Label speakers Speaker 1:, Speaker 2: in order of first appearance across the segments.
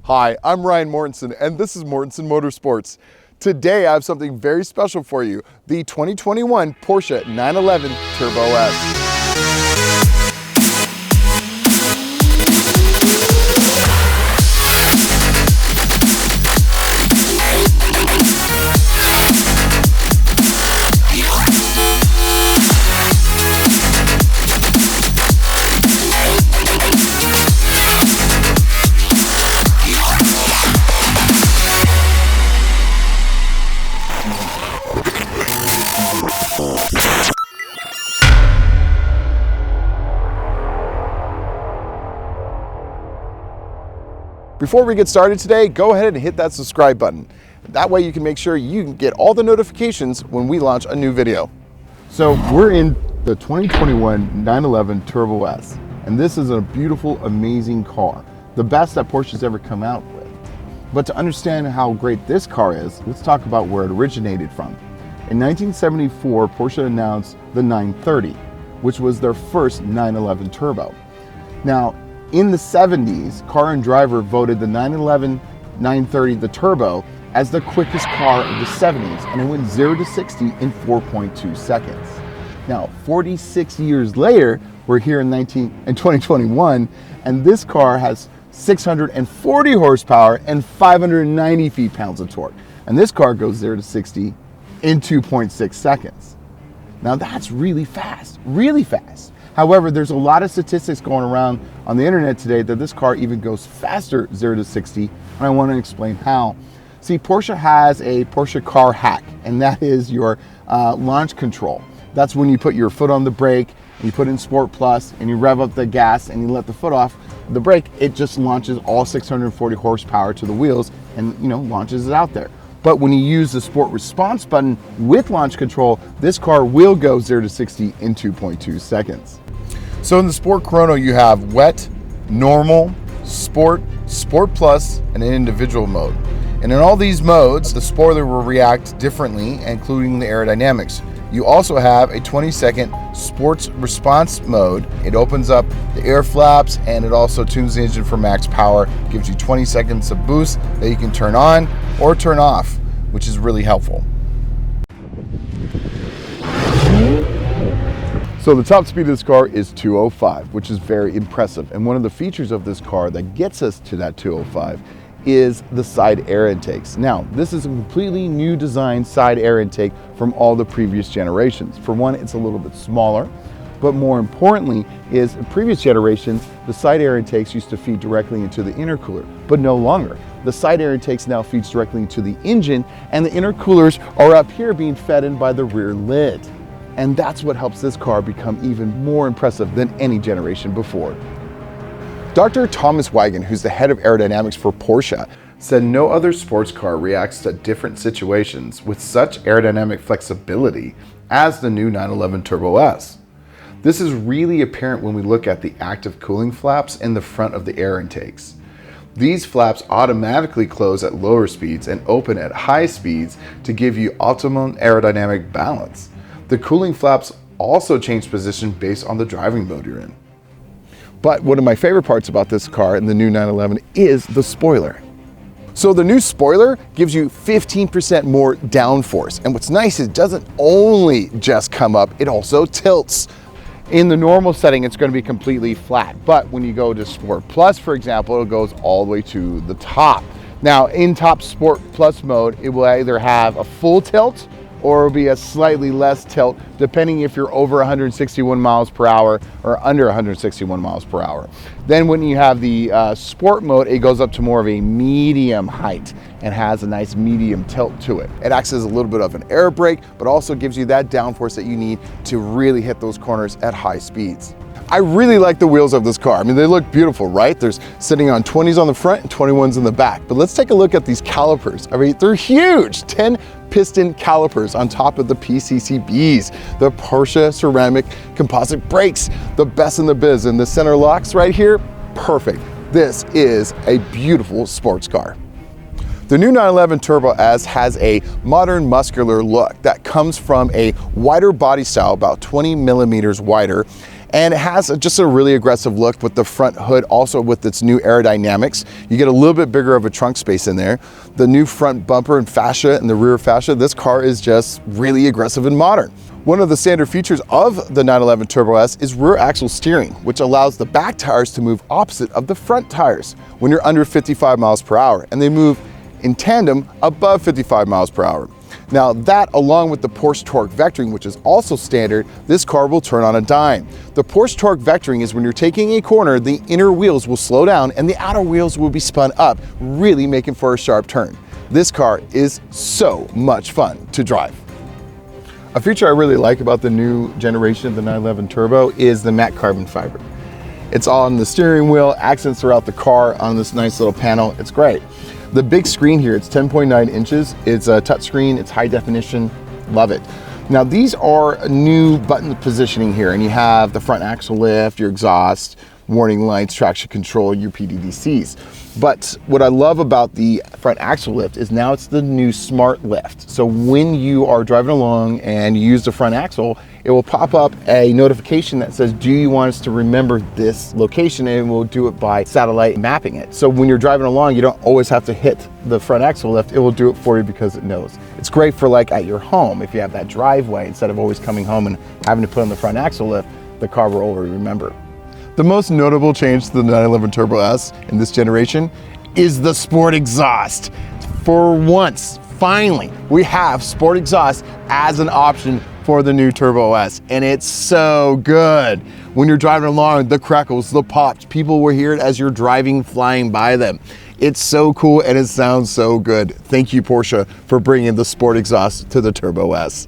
Speaker 1: Hi, I'm Ryan Mortensen, and this is Mortensen Motorsports. Today I have something very special for you, the 2021 Porsche 911 Turbo S. Before we get started today, go ahead and hit that subscribe button. That way you can make sure you can get all the notifications when we launch a new video. So we're in the 2021 911 Turbo S, and this is a beautiful, amazing car. The best that Porsche's ever come out with. But to understand how great this car is, let's talk about where it originated from. In 1974, Porsche announced the 930, which was their first 911 Turbo. Now, in the 70s, Car and Driver voted the 911 930, the Turbo, as the quickest car of the 70s, and it went 0 to 60 in 4.2 seconds. Now, 46 years later, we're here in 2021, and this car has 640 horsepower and 590 feet-pounds of torque. And this car goes 0 to 60 in 2.6 seconds. Now that's really fast, really fast. However, there's a lot of statistics going around on the internet today that this car even goes faster 0 to 60, and I want to explain how. See, Porsche has a Porsche car hack, and that is your launch control. That's when you put your foot on the brake, and you put in Sport Plus, and you rev up the gas, and you let the foot off the brake. It just launches all 640 horsepower to the wheels, and launches it out there. But when you use the Sport Response button with launch control, this car will go 0 to 60 in 2.2 seconds. So in the Sport Chrono, you have wet, normal, sport, sport plus, and an individual mode. And in all these modes, the spoiler will react differently, including the aerodynamics. You also have a 20-second sports response mode. It opens up the air flaps, and it also tunes the engine for max power, gives you 20 seconds of boost that you can turn on or turn off, which is really helpful. So the top speed of this car is 205, which is very impressive. And one of the features of this car that gets us to that 205 is the side air intakes. Now, this is a completely new design side air intake from all the previous generations. For one, it's a little bit smaller, but more importantly is in previous generations, the side air intakes used to feed directly into the intercooler, but no longer. The side air intakes now feeds directly into the engine, and the intercoolers are up here being fed in by the rear lid. And that's what helps this car become even more impressive than any generation before. Dr. Thomas Wagen, who's the head of aerodynamics for Porsche, said no other sports car reacts to different situations with such aerodynamic flexibility as the new 911 Turbo S. This is really apparent when we look at the active cooling flaps in the front of the air intakes. These flaps automatically close at lower speeds and open at high speeds to give you optimum aerodynamic balance. The cooling flaps also change position based on the driving mode you're in. But one of my favorite parts about this car in the new 911 is the spoiler. So the new spoiler gives you 15% more downforce. And what's nice is it doesn't only just come up, it also tilts. In the normal setting, it's going to be completely flat. But when you go to Sport Plus, for example, it goes all the way to the top. Now, in top Sport Plus mode, it will either have a full tilt or it'll be a slightly less tilt, depending if you're over 161 miles per hour or under 161 miles per hour. Then when you have the sport mode, it goes up to more of a medium height and has a nice medium tilt to it. It acts as a little bit of an air brake, but also gives you that downforce that you need to really hit those corners at high speeds. I really like the wheels of this car. I mean, they look beautiful, right? There's sitting on 20s on the front and 21s in the back. But let's take a look at these calipers. I mean, they're huge. 10 piston calipers on top of the PCCBs, the Porsche ceramic composite brakes, the best in the biz. And the center locks right here, perfect. This is a beautiful sports car. The new 911 Turbo S has a modern muscular look that comes from a wider body style, about 20 millimeters wider, And it has just a really aggressive look with the front hood, also with its new aerodynamics. You get a little bit bigger of a trunk space in there. The new front bumper and fascia and the rear fascia, this car is just really aggressive and modern. One of the standard features of the 911 Turbo S is rear axle steering, which allows the back tires to move opposite of the front tires when you're under 55 miles per hour, and they move in tandem above 55 miles per hour. Now that, along with the Porsche torque vectoring, which is also standard, this car will turn on a dime. The Porsche torque vectoring is when you're taking a corner, the inner wheels will slow down and the outer wheels will be spun up, really making for a sharp turn. This car is so much fun to drive. A feature I really like about the new generation of the 911 Turbo is the matte carbon fiber. It's on the steering wheel, accents throughout the car on this nice little panel. It's great. The big screen here, it's 10.9 inches. It's a touch screen, it's high definition, love it. Now these are new button positioning here, and you have the front axle lift, your exhaust, warning lights, traction control, your PDDCs. But what I love about the front axle lift is now it's the new smart lift. So when you are driving along and you use the front axle, it will pop up a notification that says, do you want us to remember this location? And we'll do it by satellite mapping it. So when you're driving along, you don't always have to hit the front axle lift. It will do it for you because it knows. It's great for like at your home. If you have that driveway, instead of always coming home and having to put on the front axle lift, the car will already remember. The most notable change to the 911 Turbo S in this generation is the sport exhaust. For once, finally, we have sport exhaust as an option for the new Turbo S, and it's so good. When you're driving along, the crackles, the pops, people will hear it as you're driving, flying by them. It's so cool and it sounds so good. Thank you, Porsche, for bringing the sport exhaust to the Turbo S.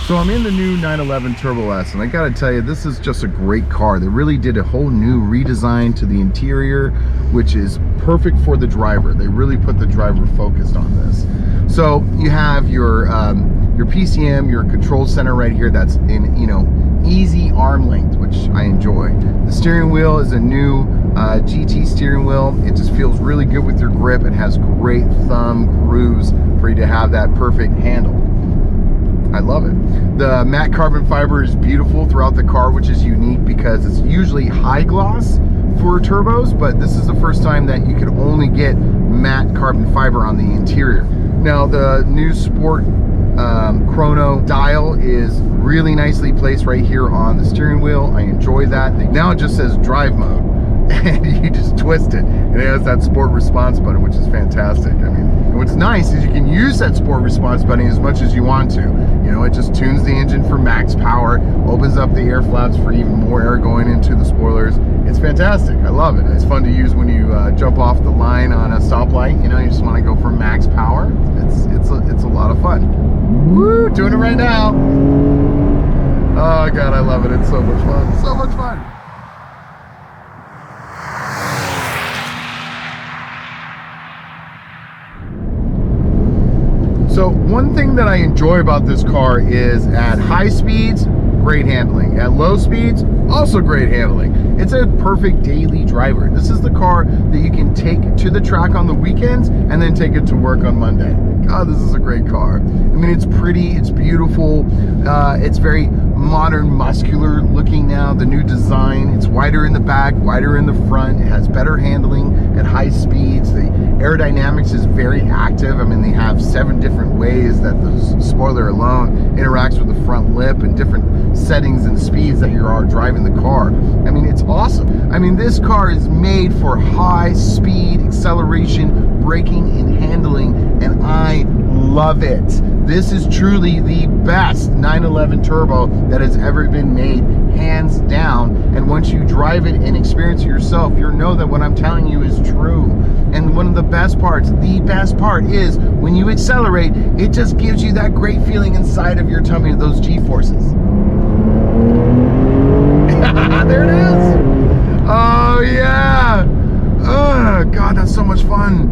Speaker 1: So I'm in the new 911 Turbo S, and I gotta tell you, this is just a great car. They really did a whole new redesign to the interior, which is perfect for the driver. They really put the driver focused on this. So you have your PCM, your control center right here that's in, easy arm length, which I enjoy. The steering wheel is a new GT steering wheel. It just feels really good with your grip. It has great thumb grooves for you to have that perfect handle. I love it. The matte carbon fiber is beautiful throughout the car, which is unique because it's usually high gloss for turbos, but this is the first time that you could only get matte carbon fiber on the interior. Now the new Sport chrono dial is really nicely placed right here on the steering wheel. I enjoy that. Now it just says drive mode, and you just twist it, and it has that sport response button, which is fantastic. I mean, what's nice is you can use that sport response button as much as you want to. It just tunes the engine for max power, opens up the air flaps for even more air going into the spoilers. It's fantastic. I love it. It's fun to use when you jump off the line on a stoplight. You just want to go for max power. It's a lot of fun. Woo! Doing it right now. Oh God, I love it. It's so much fun. So much fun. So one thing that I enjoy about this car is at high speeds, great handling. At low speeds, also great handling. It's a perfect daily driver. This is the car that you can take to the track on the weekends and then take it to work on Monday. God, this is a great car. I mean, it's pretty, it's beautiful, it's very modern muscular looking now, the new design. It's wider in the back, wider in the front. It has better handling at high speeds. The aerodynamics is very active. I mean, they have 7 different ways that the spoiler alone interacts with the front lip and different settings and speeds that you are driving the car. I mean, it's awesome. I mean, this car is made for high speed acceleration, braking, and handling, and I love it. This is truly the best 911 turbo that has ever been made, hands down. And once you drive it and experience it yourself, you'll know that what I'm telling you is true. And one of the best parts, the best part is when you accelerate, it just gives you that great feeling inside of your tummy of those G-forces. There it is. Oh yeah. Oh God, that's so much fun.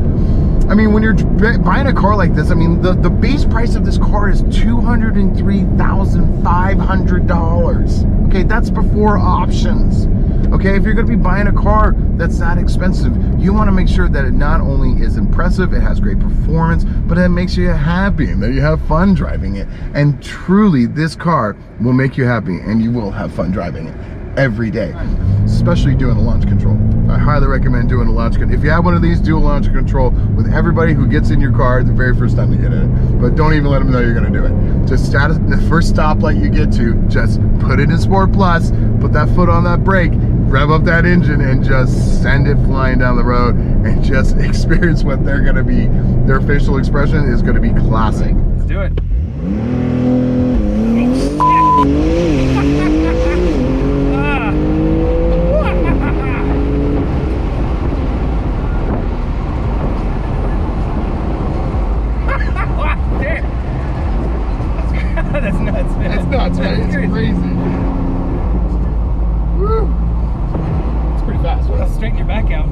Speaker 1: I mean, when you're buying a car like this, I mean, the base price of this car is $203,500. Okay, that's before options. Okay, if you're going to be buying a car that's that expensive, you want to make sure that it not only is impressive, it has great performance, but it makes you happy and that you have fun driving it. And truly, this car will make you happy and you will have fun driving it every day, especially doing a launch control. I highly recommend doing a launch control. If you have one of these, do a launch control with everybody who gets in your car the very first time they get in it. But don't even let them know you're going to do it. Just the first stoplight you get to, just put it in Sport Plus, put that foot on that brake, rev up that engine, and just send it flying down the road, and just experience what they're going to be. Their facial expression is going to be classic.
Speaker 2: Let's do it. That's nuts, man.
Speaker 1: It's nuts, man. It's crazy. Woo. It's pretty fast, right?
Speaker 2: I'll straighten your back out.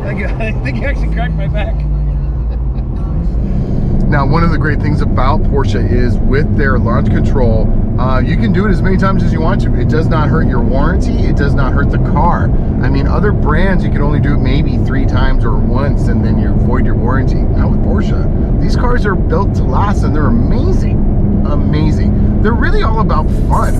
Speaker 2: I think you actually cracked my back.
Speaker 1: Now, one of the great things about Porsche is with their launch control, you can do it as many times as you want to. It does not hurt your warranty. It does not hurt the car. I mean, other brands, you can only do it maybe 3 times or once, and then you void your warranty. Not with Porsche. These cars are built to last, and they're amazing. Amazing. They're really all about fun.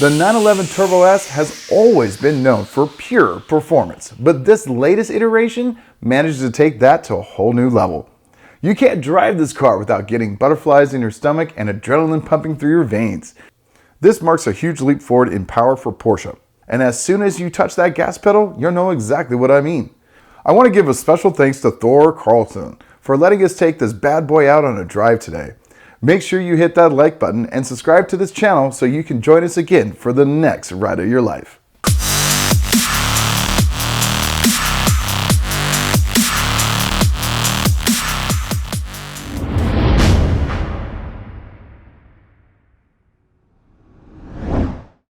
Speaker 1: The 911 Turbo S has always been known for pure performance, but this latest iteration manages to take that to a whole new level. You can't drive this car without getting butterflies in your stomach and adrenaline pumping through your veins. This marks a huge leap forward in power for Porsche, and as soon as you touch that gas pedal, you'll know exactly what I mean. I want to give a special thanks to Thor Carlson for letting us take this bad boy out on a drive today. Make sure you hit that like button and subscribe to this channel so you can join us again for the next ride of your life.